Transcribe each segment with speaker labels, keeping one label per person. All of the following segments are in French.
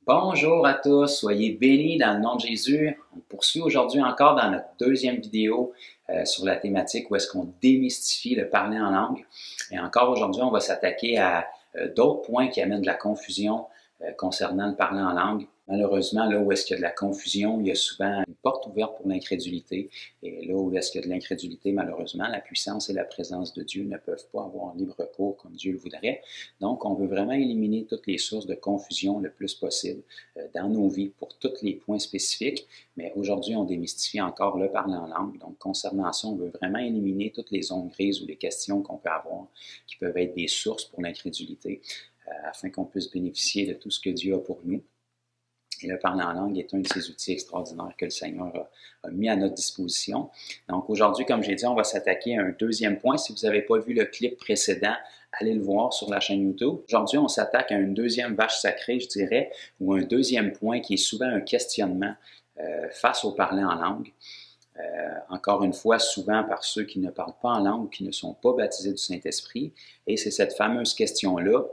Speaker 1: Bonjour à tous, soyez bénis dans le nom de Jésus. On poursuit aujourd'hui encore dans notre deuxième vidéo sur la thématique où est-ce qu'on démystifie le parler en langue. Et encore aujourd'hui, on va s'attaquer à d'autres points qui amènent de la confusion concernant le parler en langue. Malheureusement, là où est-ce qu'il y a de la confusion, il y a souvent une porte ouverte pour l'incrédulité. Et là où est-ce qu'il y a de l'incrédulité, malheureusement, la puissance et la présence de Dieu ne peuvent pas avoir libre cours comme Dieu le voudrait. Donc, on veut vraiment éliminer toutes les sources de confusion le plus possible dans nos vies pour tous les points spécifiques. Mais aujourd'hui, on démystifie encore le parler en langue. Donc, concernant ça, on veut vraiment éliminer toutes les zones grises ou les questions qu'on peut avoir qui peuvent être des sources pour l'incrédulité afin qu'on puisse bénéficier de tout ce que Dieu a pour nous. Et le parler en langue est un de ces outils extraordinaires que le Seigneur a mis à notre disposition. Donc aujourd'hui, comme j'ai dit, on va s'attaquer à un deuxième point. Si vous n'avez pas vu le clip précédent, allez le voir sur la chaîne YouTube. Aujourd'hui, on s'attaque à une deuxième vache sacrée, je dirais, ou un deuxième point qui est souvent un questionnement face au parler en langue. Encore une fois, souvent par ceux qui ne parlent pas en langue ou qui ne sont pas baptisés du Saint-Esprit. Et c'est cette fameuse question-là,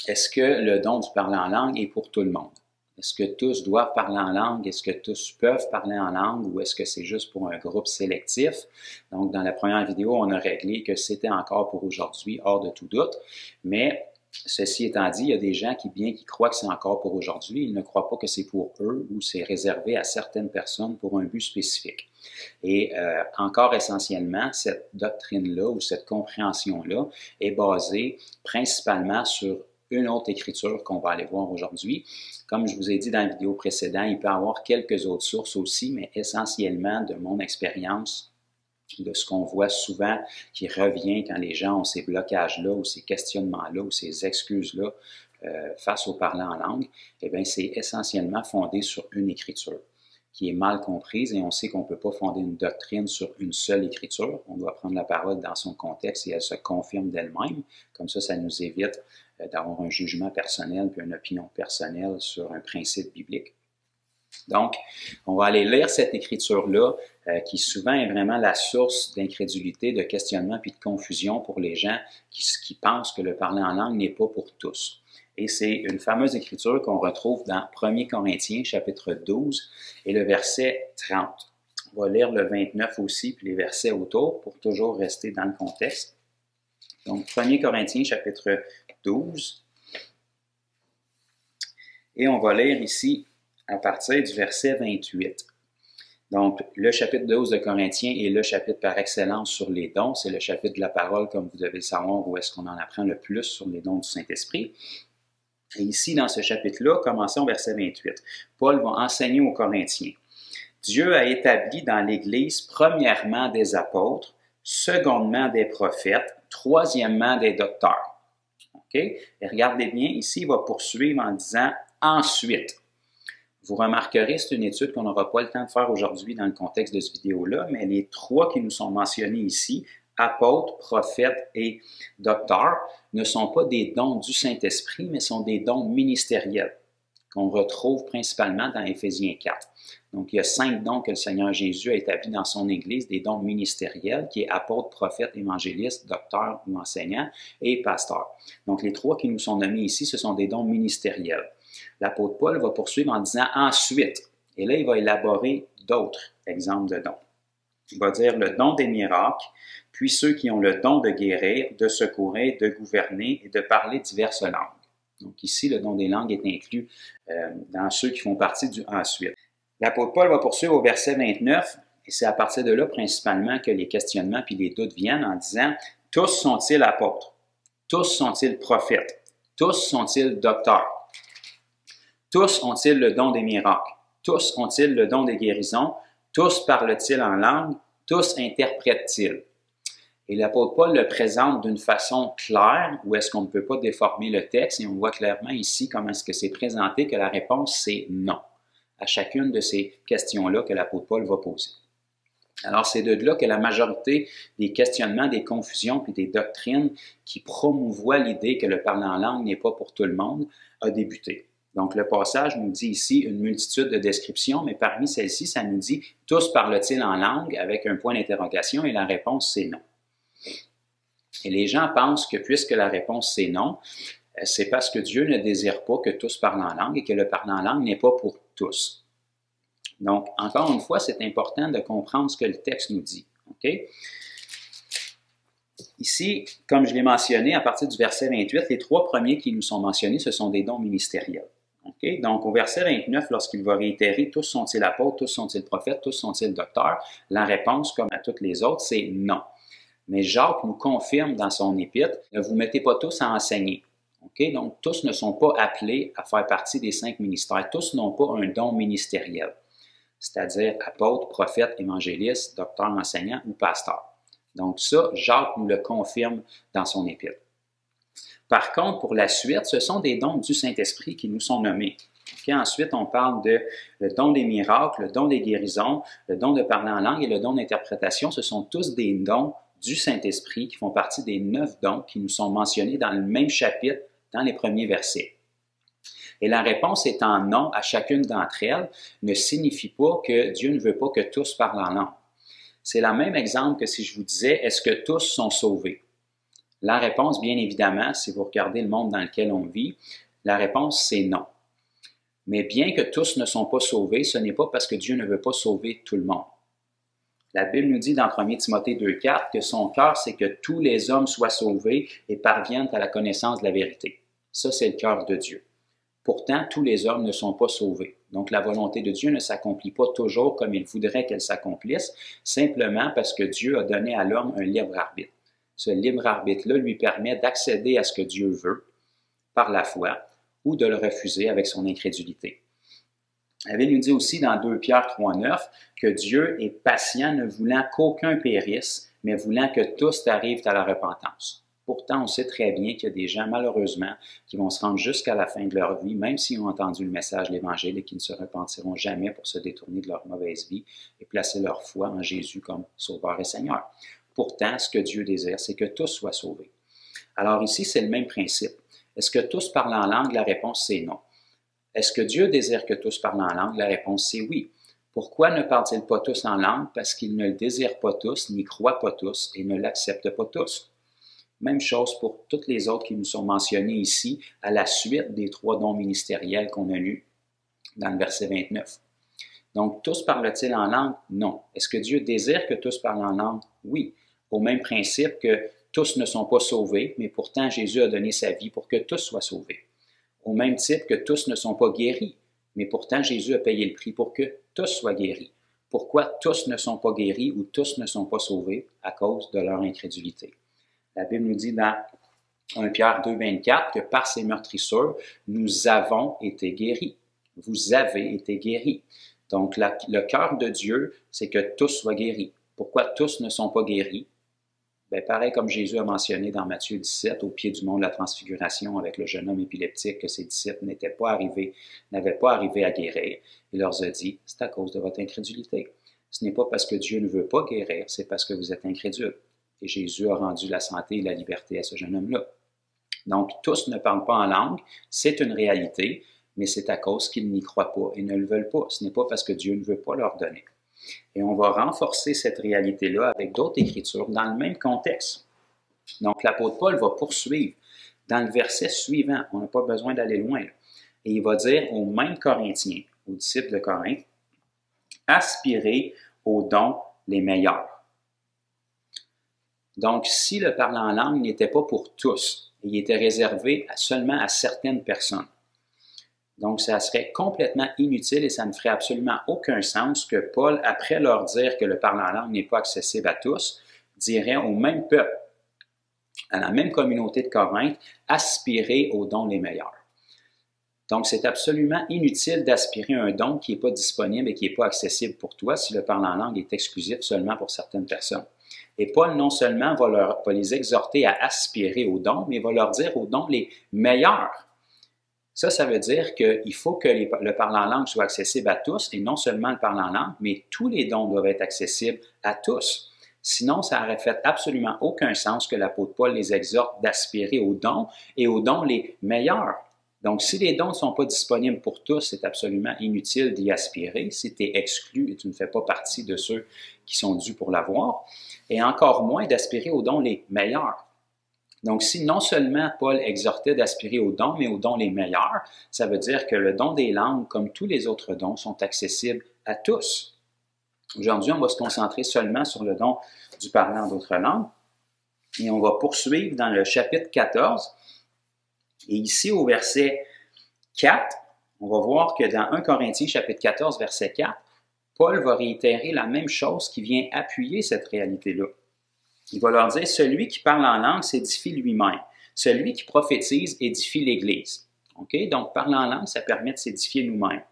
Speaker 1: est-ce que le don du parler en langue est pour tout le monde? Est-ce que tous doivent parler en langue? Est-ce que tous peuvent parler en langue ou est-ce que c'est juste pour un groupe sélectif? Donc, dans la première vidéo, on a réglé que c'était encore pour aujourd'hui, hors de tout doute. Mais, ceci étant dit, il y a des gens qui croient que c'est encore pour aujourd'hui, ils ne croient pas que c'est pour eux ou c'est réservé à certaines personnes pour un but spécifique. Et encore essentiellement, cette doctrine-là ou cette compréhension-là est basée principalement sur une autre écriture qu'on va aller voir aujourd'hui. Comme je vous ai dit dans la vidéo précédente, il peut y avoir quelques autres sources aussi, mais essentiellement de mon expérience, de ce qu'on voit souvent qui revient quand les gens ont ces blocages-là ou ces questionnements-là ou ces excuses-là face au parler en langue, eh bien, c'est essentiellement fondé sur une écriture qui est mal comprise et on sait qu'on ne peut pas fonder une doctrine sur une seule écriture. On doit prendre la parole dans son contexte et elle se confirme d'elle-même. Comme ça nous évite d'avoir un jugement personnel puis une opinion personnelle sur un principe biblique. Donc, on va aller lire cette écriture-là qui souvent est vraiment la source d'incrédulité, de questionnement puis de confusion pour les gens qui pensent que le parler en langue n'est pas pour tous. Et c'est une fameuse écriture qu'on retrouve dans 1 Corinthiens, chapitre 12, et le verset 30. On va lire le 29 aussi, puis les versets autour, pour toujours rester dans le contexte. Donc, 1 Corinthiens, chapitre 12. Et on va lire ici à partir du verset 28. Donc, le chapitre 12 de Corinthiens est le chapitre par excellence sur les dons. C'est le chapitre de la parole, comme vous devez le savoir, où est-ce qu'on en apprend le plus sur les dons du Saint-Esprit. Et ici, dans ce chapitre-là, commençons au verset 28. Paul va enseigner aux Corinthiens. Dieu a établi dans l'Église, premièrement, des apôtres, secondement, des prophètes, troisièmement, des docteurs. OK? Et regardez bien, ici, il va poursuivre en disant « ensuite ». Vous remarquerez, c'est une étude qu'on n'aura pas le temps de faire aujourd'hui dans le contexte de cette vidéo-là, mais les trois qui nous sont mentionnés ici, apôtres, prophètes et docteurs, ne sont pas des dons du Saint-Esprit, mais sont des dons ministériels qu'on retrouve principalement dans Éphésiens 4. Donc, il y a 5 dons que le Seigneur Jésus a établis dans son Église, des dons ministériels, qui est apôtre, prophète, évangéliste, docteur ou enseignant, et pasteur. Donc, les trois qui nous sont nommés ici, ce sont des dons ministériels. L'apôtre Paul va poursuivre en disant « ensuite ». Et là, il va élaborer d'autres exemples de dons. Il va dire le don des miracles, puis ceux qui ont le don de guérir, de secourir, de gouverner et de parler diverses langues. Donc ici, le don des langues est inclus dans ceux qui font partie du « ensuite ». L'apôtre Paul va poursuivre au verset 29, et c'est à partir de là principalement que les questionnements puis les doutes viennent en disant « tous sont-ils apôtres? Tous sont-ils prophètes? Tous sont-ils docteurs? Tous ont-ils le don des miracles? Tous ont-ils le don des guérisons? Tous parlent-ils en langue? Tous interprètent-ils? » Et l'apôtre Paul le présente d'une façon claire, où est-ce qu'on ne peut pas déformer le texte, et on voit clairement ici comment est-ce que c'est présenté, que la réponse c'est non, à chacune de ces questions-là que l'apôtre Paul va poser. Alors, c'est de là que la majorité des questionnements, des confusions et des doctrines qui promouvoient l'idée que le parler en langue n'est pas pour tout le monde a débuté. Donc, le passage nous dit ici une multitude de descriptions, mais parmi celles-ci, ça nous dit « tous parlent-ils en langue » avec un point d'interrogation et la réponse c'est non. Et les gens pensent que puisque la réponse c'est non, c'est parce que Dieu ne désire pas que tous parlent en langue et que le parler en langue n'est pas pour tous. Donc, encore une fois, c'est important de comprendre ce que le texte nous dit. Okay? Ici, comme je l'ai mentionné, à partir du verset 28, les 3 premiers qui nous sont mentionnés, ce sont des dons ministériels. Okay? Donc, au verset 29, lorsqu'il va réitérer « Tous sont-ils apôtres, tous sont-ils prophètes, tous sont-ils docteurs », la réponse, comme à toutes les autres, c'est « non ». Mais Jacques nous confirme dans son épître « Ne vous mettez pas tous à enseigner ». Okay? Donc, tous ne sont pas appelés à faire partie des 5 ministères. Tous n'ont pas un don ministériel, c'est-à-dire apôtre, prophète, évangéliste, docteur, enseignant ou pasteur. Donc ça, Jacques nous le confirme dans son épître. Par contre, pour la suite, ce sont des dons du Saint-Esprit qui nous sont nommés. Okay? Ensuite, on parle de le don des miracles, le don des guérisons, le don de parler en langue et le don d'interprétation. Ce sont tous des dons du Saint-Esprit qui font partie des 9 dons qui nous sont mentionnés dans le même chapitre, dans les premiers versets. Et la réponse étant non à chacune d'entre elles ne signifie pas que Dieu ne veut pas que tous parlent en langue. C'est le même exemple que si je vous disais « Est-ce que tous sont sauvés? » La réponse, bien évidemment, si vous regardez le monde dans lequel on vit, la réponse c'est non. Mais bien que tous ne sont pas sauvés, ce n'est pas parce que Dieu ne veut pas sauver tout le monde. La Bible nous dit dans 1 Timothée 2,4 que son cœur, c'est que tous les hommes soient sauvés et parviennent à la connaissance de la vérité. Ça, c'est le cœur de Dieu. Pourtant, tous les hommes ne sont pas sauvés. Donc, la volonté de Dieu ne s'accomplit pas toujours comme il voudrait qu'elle s'accomplisse, simplement parce que Dieu a donné à l'homme un libre arbitre. Ce libre arbitre-là lui permet d'accéder à ce que Dieu veut par la foi ou de le refuser avec son incrédulité. La Bible nous dit aussi dans 2 Pierre 3,9 que Dieu est patient, ne voulant qu'aucun périsse, mais voulant que tous arrivent à la repentance. Pourtant, on sait très bien qu'il y a des gens, malheureusement, qui vont se rendre jusqu'à la fin de leur vie, même s'ils ont entendu le message de l'Évangile et qui ne se repentiront jamais pour se détourner de leur mauvaise vie et placer leur foi en Jésus comme Sauveur et Seigneur. Pourtant, ce que Dieu désire, c'est que tous soient sauvés. Alors ici, c'est le même principe. Est-ce que tous parlent en langue? La réponse, c'est non. Est-ce que Dieu désire que tous parlent en langue? La réponse, c'est oui. Pourquoi ne parlent-ils pas tous en langue? Parce qu'ils ne le désirent pas tous, n'y croient pas tous et ne l'acceptent pas tous. Même chose pour toutes les autres qui nous sont mentionnées ici, à la suite des 3 dons ministériels qu'on a lus dans le verset 29. Donc, tous parlent-ils en langue? Non. Est-ce que Dieu désire que tous parlent en langue? Oui. Au même principe que tous ne sont pas sauvés, mais pourtant Jésus a donné sa vie pour que tous soient sauvés. Au même type que tous ne sont pas guéris, mais pourtant Jésus a payé le prix pour que tous soient guéris. Pourquoi tous ne sont pas guéris ou tous ne sont pas sauvés? À cause de leur incrédulité. La Bible nous dit dans 1 Pierre 2,24 que par ces meurtrissures, nous avons été guéris. Vous avez été guéris. Donc, le cœur de Dieu, c'est que tous soient guéris. Pourquoi tous ne sont pas guéris? Bien, pareil comme Jésus a mentionné dans Matthieu 17, au pied du mont de la Transfiguration avec le jeune homme épileptique, que ses disciples n'avaient pas arrivé à guérir. Il leur a dit, c'est à cause de votre incrédulité. Ce n'est pas parce que Dieu ne veut pas guérir, c'est parce que vous êtes incrédule. Et Jésus a rendu la santé et la liberté à ce jeune homme-là. Donc, tous ne parlent pas en langue, c'est une réalité, mais c'est à cause qu'ils n'y croient pas et ne le veulent pas. Ce n'est pas parce que Dieu ne veut pas leur donner. Et on va renforcer cette réalité-là avec d'autres écritures dans le même contexte. Donc, l'apôtre Paul va poursuivre dans le verset suivant. On n'a pas besoin d'aller loin. Et il va dire aux mêmes Corinthiens, aux disciples de Corinthe, aspirez aux dons les meilleurs. Donc, si le parler en langue n'était pas pour tous, il était réservé seulement à certaines personnes. Donc, ça serait complètement inutile et ça ne ferait absolument aucun sens que Paul, après leur dire que le parler en langue n'est pas accessible à tous, dirait au même peuple, à la même communauté de Corinthe, aspirez aux dons les meilleurs. Donc, c'est absolument inutile d'aspirer à un don qui n'est pas disponible et qui n'est pas accessible pour toi si le parler en langue est exclusif seulement pour certaines personnes. Et Paul, non seulement va les exhorter à aspirer aux dons, mais va leur dire aux dons les meilleurs. Ça veut dire qu'il faut que le parler en langue soit accessible à tous, et non seulement le parler en langue, mais tous les dons doivent être accessibles à tous. Sinon, ça n'aurait fait absolument aucun sens que l'apôtre Paul les exhorte d'aspirer aux dons et aux dons les meilleurs. Donc, si les dons ne sont pas disponibles pour tous, c'est absolument inutile d'y aspirer. Si tu es exclu et tu ne fais pas partie de ceux qui sont dus pour l'avoir, et encore moins d'aspirer aux dons les meilleurs. Donc, si non seulement Paul exhortait d'aspirer aux dons, mais aux dons les meilleurs, ça veut dire que le don des langues, comme tous les autres dons, sont accessibles à tous. Aujourd'hui, on va se concentrer seulement sur le don du parler en d'autres langues. Et on va poursuivre dans le chapitre 14. Et ici, au verset 4, on va voir que dans 1 Corinthiens, chapitre 14, verset 4, Paul va réitérer la même chose qui vient appuyer cette réalité-là. Il va leur dire, celui qui parle en langue s'édifie lui-même. Celui qui prophétise édifie l'Église. Okay? Donc, parler en langue, ça permet de s'édifier nous-mêmes.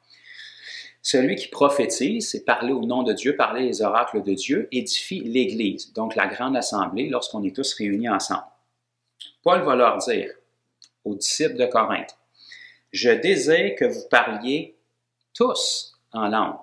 Speaker 1: Celui qui prophétise, c'est parler au nom de Dieu, parler les oracles de Dieu, édifie l'Église, donc la grande assemblée, lorsqu'on est tous réunis ensemble. Paul va leur dire aux disciples de Corinthe, « Je désire que vous parliez tous en langue. »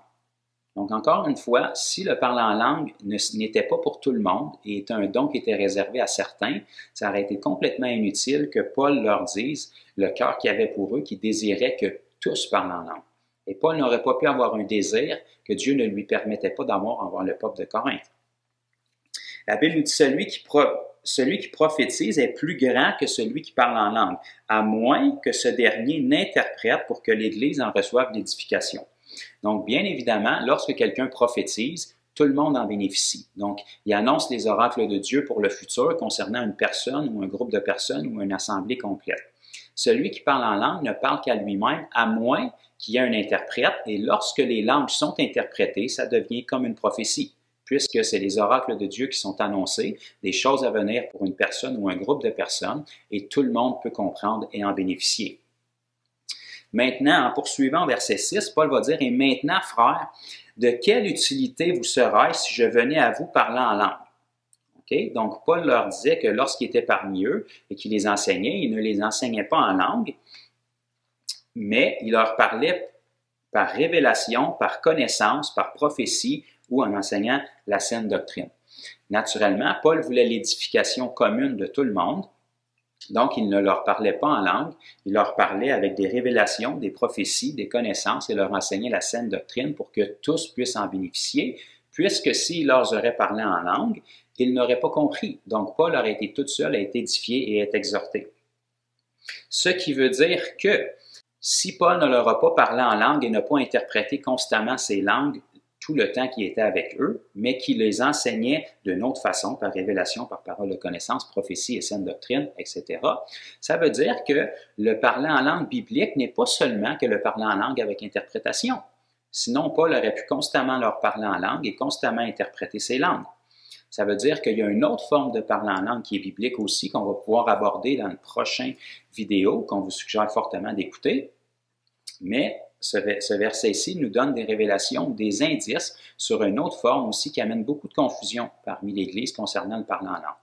Speaker 1: Donc, encore une fois, si le parler en langue n'était pas pour tout le monde et était un don qui était réservé à certains, ça aurait été complètement inutile que Paul leur dise le cœur qu'il avait pour eux, qui désirait que tous parlent en langue. Et Paul n'aurait pas pu avoir un désir que Dieu ne lui permettait pas d'avoir envers le peuple de Corinthe. La Bible nous dit celui qui prophétise est plus grand que celui qui parle en langue, à moins que ce dernier n'interprète pour que l'Église en reçoive l'édification. Donc, bien évidemment, lorsque quelqu'un prophétise, tout le monde en bénéficie. Donc, il annonce les oracles de Dieu pour le futur concernant une personne ou un groupe de personnes ou une assemblée complète. Celui qui parle en langue ne parle qu'à lui-même, à moins qu'il y ait un interprète, et lorsque les langues sont interprétées, ça devient comme une prophétie, puisque c'est les oracles de Dieu qui sont annoncés, des choses à venir pour une personne ou un groupe de personnes, et tout le monde peut comprendre et en bénéficier. Maintenant, en poursuivant verset 6, Paul va dire, « Et maintenant, frères, de quelle utilité vous serais si je venais à vous parler en langue? » Okay? Donc, Paul leur disait que lorsqu'il était parmi eux et qu'il les enseignait, il ne les enseignait pas en langue, mais il leur parlait par révélation, par connaissance, par prophétie ou en enseignant la saine doctrine. Naturellement, Paul voulait l'édification commune de tout le monde, donc il ne leur parlait pas en langue, il leur parlait avec des révélations, des prophéties, des connaissances et leur enseignait la saine doctrine pour que tous puissent en bénéficier, puisque s'il leur aurait parlé en langue, ils n'auraient pas compris. Donc Paul aurait été tout seul à être édifié et à être exhorté. Ce qui veut dire que si Paul ne leur a pas parlé en langue et n'a pas interprété constamment ces langues tout le temps qu'il était avec eux, mais qu'il les enseignait d'une autre façon, par révélation, par parole de connaissance, prophétie et saine doctrine, etc., ça veut dire que le parler en langue biblique n'est pas seulement que le parler en langue avec interprétation. Sinon, Paul aurait pu constamment leur parler en langue et constamment interpréter ces langues. Ça veut dire qu'il y a une autre forme de parler en langue qui est biblique aussi, qu'on va pouvoir aborder dans une prochaine vidéo, qu'on vous suggère fortement d'écouter. Mais ce verset ici nous donne des révélations, des indices sur une autre forme aussi qui amène beaucoup de confusion parmi l'Église concernant le parler en langue.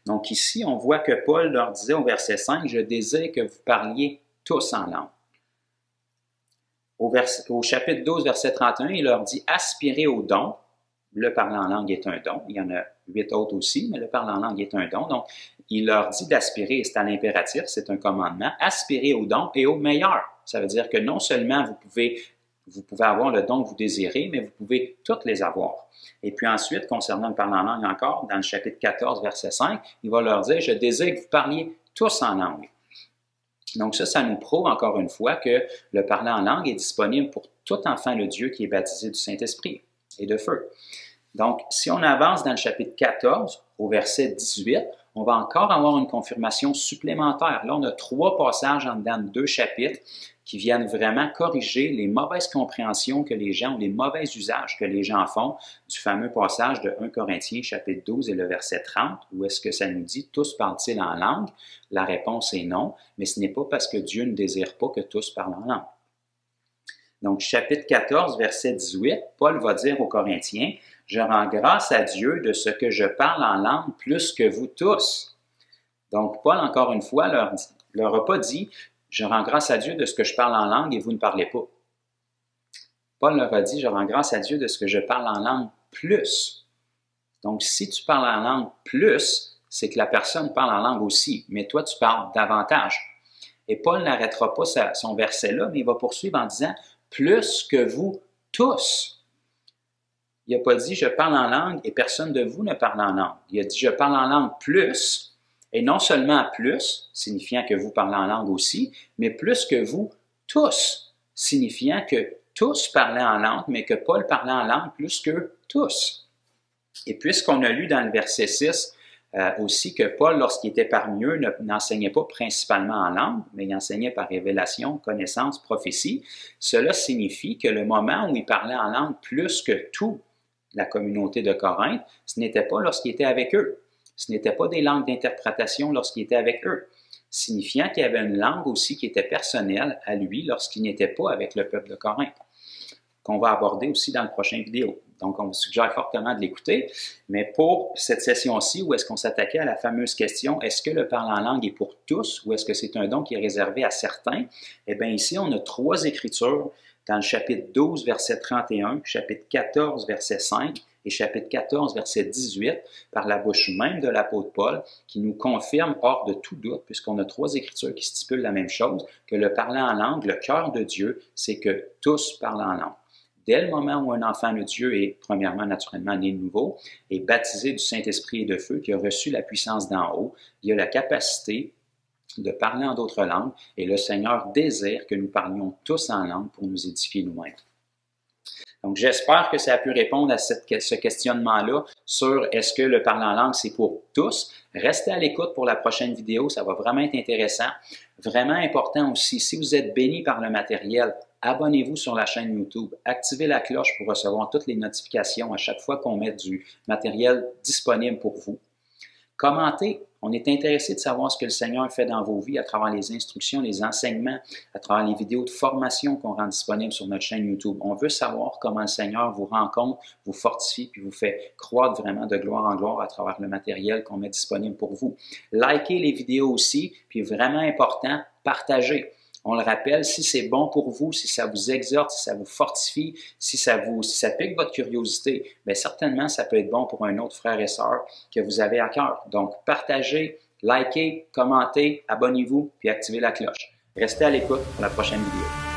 Speaker 1: Donc ici, on voit que Paul leur disait au verset 5, « Je désire que vous parliez tous en langue. » Au chapitre 12, verset 31, il leur dit « Aspirez au don. » Le parler en langue est un don. Il y en a 8 autres aussi, mais le parler en langue est un don. Donc, il leur dit d'aspirer, c'est à l'impératif, c'est un commandement, aspirer au don et au meilleur. Ça veut dire que non seulement vous pouvez avoir le don que vous désirez, mais vous pouvez toutes les avoir. Et puis ensuite, concernant le parler en langue encore, dans le chapitre 14, verset 5, il va leur dire « Je désire que vous parliez tous en langue. » Donc ça nous prouve encore une fois que le parler en langue est disponible pour tout enfant de Dieu qui est baptisé du Saint-Esprit et de feu. Donc, si on avance dans le chapitre 14, au verset 18, on va encore avoir une confirmation supplémentaire. Là, on a 3 passages en dedans de 2 chapitres qui viennent vraiment corriger les mauvaises compréhensions que les gens, ou les mauvais usages que les gens font du fameux passage de 1 Corinthiens, chapitre 12 et le verset 30, où est-ce que ça nous dit « Tous parlent-ils en langue? » La réponse est non, mais ce n'est pas parce que Dieu ne désire pas que tous parlent en langue. Donc, chapitre 14, verset 18, Paul va dire aux Corinthiens, « Je rends grâce à Dieu de ce que je parle en langue plus que vous tous. » Donc, Paul, encore une fois, leur a pas dit, « Je rends grâce à Dieu de ce que je parle en langue et vous ne parlez pas. » Paul leur a dit, « Je rends grâce à Dieu de ce que je parle en langue plus. » Donc, si tu parles en langue plus, c'est que la personne parle en langue aussi, mais toi, tu parles davantage. Et Paul n'arrêtera pas son verset-là, mais il va poursuivre en disant, « Plus que vous tous. » Il n'a pas dit « je parle en langue » et personne de vous ne parle en langue. Il a dit « je parle en langue plus » Et non seulement plus, signifiant que vous parlez en langue aussi, mais plus que vous tous, signifiant que tous parlaient en langue, mais que Paul parlait en langue plus que tous. Et puisqu'on a lu dans le verset 6 aussi que Paul, lorsqu'il était parmi eux, n'enseignait pas principalement en langue, mais il enseignait par révélation, connaissance, prophétie, cela signifie que le moment où il parlait en langue plus que tout la communauté de Corinthe, ce n'était pas lorsqu'il était avec eux. Ce n'était pas des langues d'interprétation lorsqu'il était avec eux, signifiant qu'il y avait une langue aussi qui était personnelle à lui lorsqu'il n'était pas avec le peuple de Corinthe, qu'on va aborder aussi dans le prochain vidéo. Donc, on vous suggère fortement de l'écouter. Mais pour cette session-ci, où est-ce qu'on s'attaquait à la fameuse question, est-ce que le parler en langue est pour tous ou est-ce que c'est un don qui est réservé à certains? Eh bien, ici, on a 3 écritures dans le chapitre 12, verset 31, chapitre 14, verset 5 et chapitre 14, verset 18, par la bouche même de l'apôtre Paul, qui nous confirme hors de tout doute, puisqu'on a 3 écritures qui stipulent la même chose, que le parler en langue, le cœur de Dieu, c'est que tous parlent en langue. Dès le moment où un enfant de Dieu est, premièrement, naturellement né de nouveau, est baptisé du Saint-Esprit et de feu, qui a reçu la puissance d'en haut, il a la capacité de parler en d'autres langues, et le Seigneur désire que nous parlions tous en langue pour nous édifier nous-mêmes. Donc, j'espère que ça a pu répondre à ce questionnement-là sur est-ce que le parler en langue, c'est pour tous. Restez à l'écoute pour la prochaine vidéo, ça va vraiment être intéressant. Vraiment important aussi, si vous êtes béni par le matériel, abonnez-vous sur la chaîne YouTube, activez la cloche pour recevoir toutes les notifications à chaque fois qu'on met du matériel disponible pour vous. Commentez, on est intéressé de savoir ce que le Seigneur fait dans vos vies à travers les instructions, les enseignements, à travers les vidéos de formation qu'on rend disponibles sur notre chaîne YouTube. On veut savoir comment le Seigneur vous rencontre, vous fortifie, puis vous fait croître vraiment de gloire en gloire à travers le matériel qu'on met disponible pour vous. Likez les vidéos aussi, puis vraiment important, partagez. On le rappelle, si c'est bon pour vous, si ça vous exhorte, si ça vous fortifie, si ça pique votre curiosité, bien certainement, ça peut être bon pour un autre frère et sœur que vous avez à cœur. Donc, partagez, likez, commentez, abonnez-vous, puis activez la cloche. Restez à l'écoute pour la prochaine vidéo.